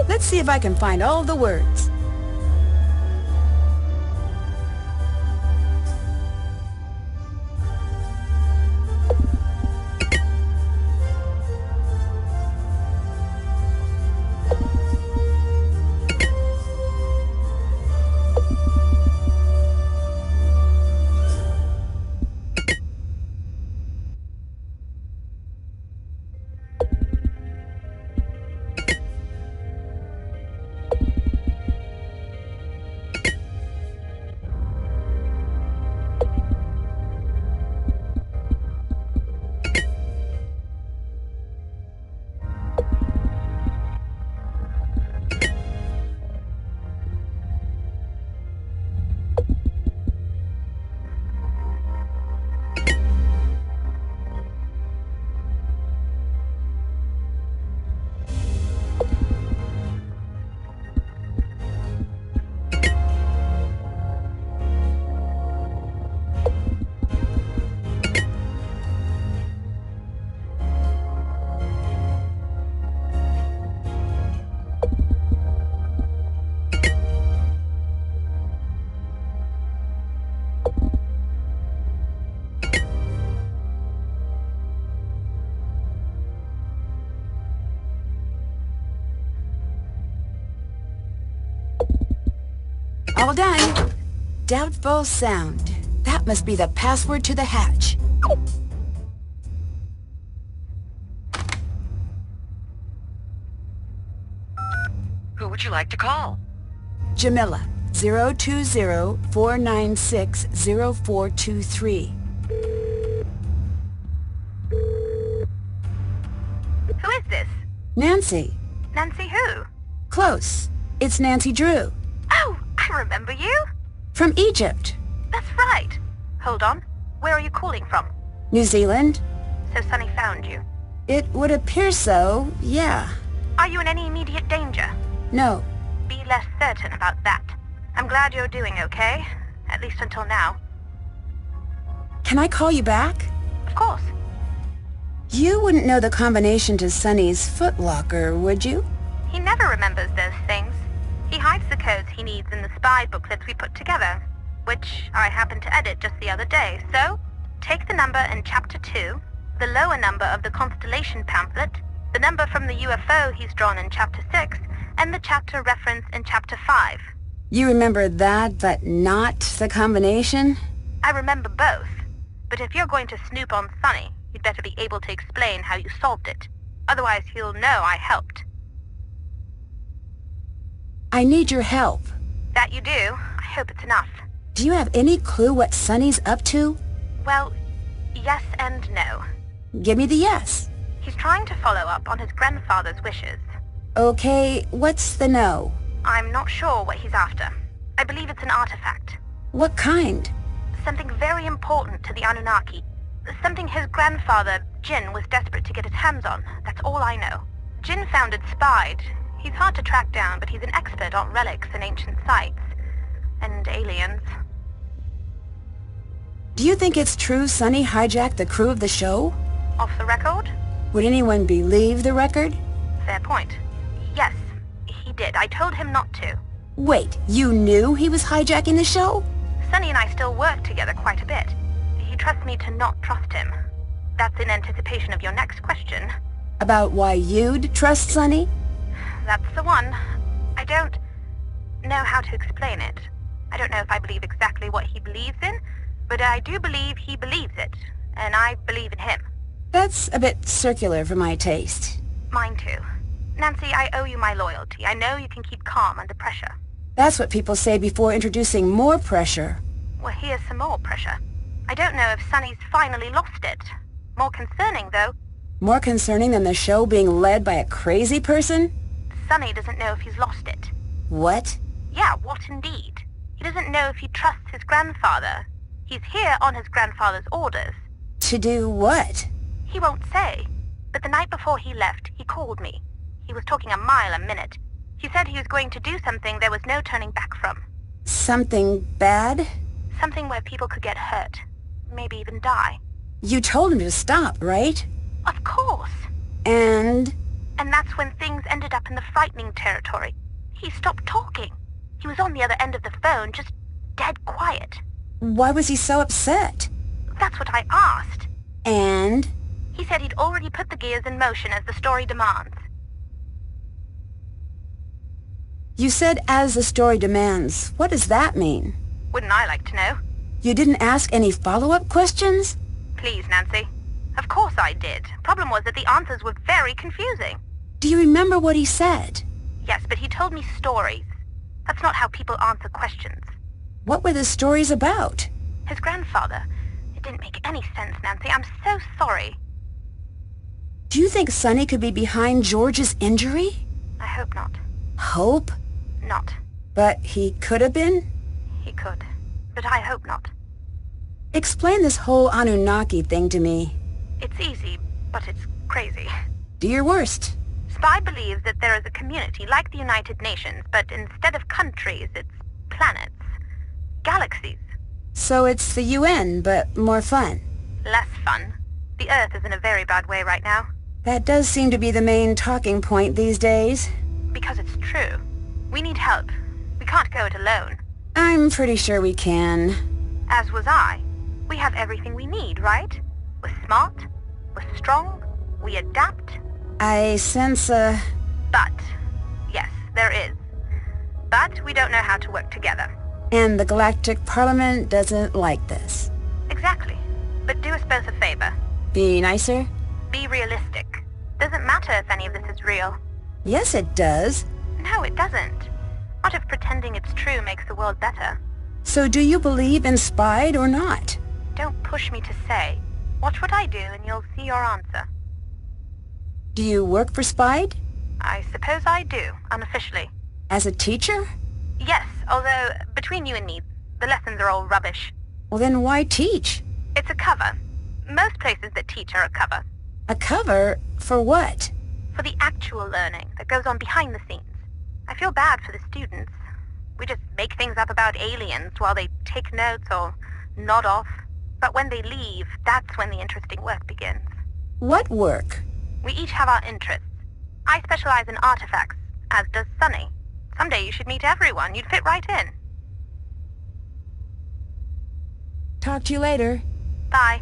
Let's see if I can find all the words. All done. Doubtful sound. That must be the password to the hatch. Who would you like to call? Jamila, 020-496-0423. Who is this? Nancy. Nancy who? Close. It's Nancy Drew. Oh, I remember you. From Egypt. That's right. Hold on. Where are you calling from? New Zealand. So Sonny found you. It would appear so, yeah. Are you in any immediate danger? No. Be less certain about that. I'm glad you're doing okay. At least until now. Can I call you back? Of course. You wouldn't know the combination to Sonny's footlocker, would you? He never remembers those things. He hides the codes he needs in the spy booklets we put together, which I happened to edit just the other day. So, take the number in Chapter 2, the lower number of the Constellation pamphlet, the number from the UFO he's drawn in Chapter 6, and the chapter reference in Chapter 5. You remember that, but not the combination? I remember both. But if you're going to snoop on Sonny, you'd better be able to explain how you solved it. Otherwise he'll know I helped. I need your help. That you do. I hope it's enough. Do you have any clue what Sonny's up to? Well, yes and no. Give me the yes. He's trying to follow up on his grandfather's wishes. Okay, what's the no? I'm not sure what he's after. I believe it's an artifact. What kind? Something very important to the Anunnaki. Something his grandfather, Jin, was desperate to get his hands on. That's all I know. Jin found it spied. He's hard to track down, but he's an expert on relics and ancient sites. And aliens. Do you think it's true Sonny hijacked the crew of the show? Off the record? Would anyone believe the record? Fair point. Yes, he did. I told him not to. Wait, you knew he was hijacking the show? Sonny and I still work together quite a bit. He trusts me to not trust him. That's in anticipation of your next question. About why you'd trust Sonny? That's the one. I don't know how to explain it. I don't know if I believe exactly what he believes in, but I do believe he believes it, and I believe in him. That's a bit circular for my taste. Mine too. Nancy, I owe you my loyalty. I know you can keep calm under pressure. That's what people say before introducing more pressure. Well, here's some more pressure. I don't know if Sonny's finally lost it. More concerning, though. More concerning than the show being led by a crazy person? Sonny doesn't know if he's lost it. What? Yeah, what indeed. He doesn't know if he trusts his grandfather. He's here on his grandfather's orders. To do what? He won't say. But the night before he left, he called me. He was talking a mile a minute. He said he was going to do something there was no turning back from. Something bad? Something where people could get hurt. Maybe even die. You told him to stop, right? Of course. And? And that's when things ended up in the frightening territory. He stopped talking. He was on the other end of the phone, just dead quiet. Why was he so upset? That's what I asked. And? He said he'd already put the gears in motion as the story demands. You said as the story demands. What does that mean? Wouldn't I like to know? You didn't ask any follow-up questions? Please, Nancy. Of course I did. Problem was that the answers were very confusing. Do you remember what he said? Yes, but he told me stories. That's not how people answer questions. What were the stories about? His grandfather. It didn't make any sense, Nancy. I'm so sorry. Do you think Sonny could be behind George's injury? I hope not. Hope? Not. But he could have been? He could. But I hope not. Explain this whole Anunnaki thing to me. It's easy, but it's crazy. Do your worst. Spy believes that there is a community like the United Nations, but instead of countries, it's planets. Galaxies. So it's the UN, but more fun. Less fun. The Earth is in a very bad way right now. That does seem to be the main talking point these days. Because it's true. We need help. We can't go it alone. I'm pretty sure we can. As was I. We have everything we need, right? We're smart. We're strong. We adapt. I sense a... But. Yes, there is. But we don't know how to work together. And the Galactic Parliament doesn't like this. Exactly. But do us both a favor. Be nicer? Be realistic. Doesn't matter if any of this is real. Yes, it does. No, it doesn't. What if pretending it's true makes the world better? So do you believe in Spied or not? Don't push me to say. Watch what I do and you'll see your answer. Do you work for Spied? I suppose I do, unofficially. As a teacher? Yes, although, between you and me, the lessons are all rubbish. Well, then why teach? It's a cover. Most places that teach are a cover. A cover? For what? For the actual learning that goes on behind the scenes. I feel bad for the students. We just make things up about aliens while they take notes or nod off. But when they leave, that's when the interesting work begins. What work? We each have our interests. I specialize in artifacts, as does Sonny. Someday you should meet everyone. You'd fit right in. Talk to you later. Bye.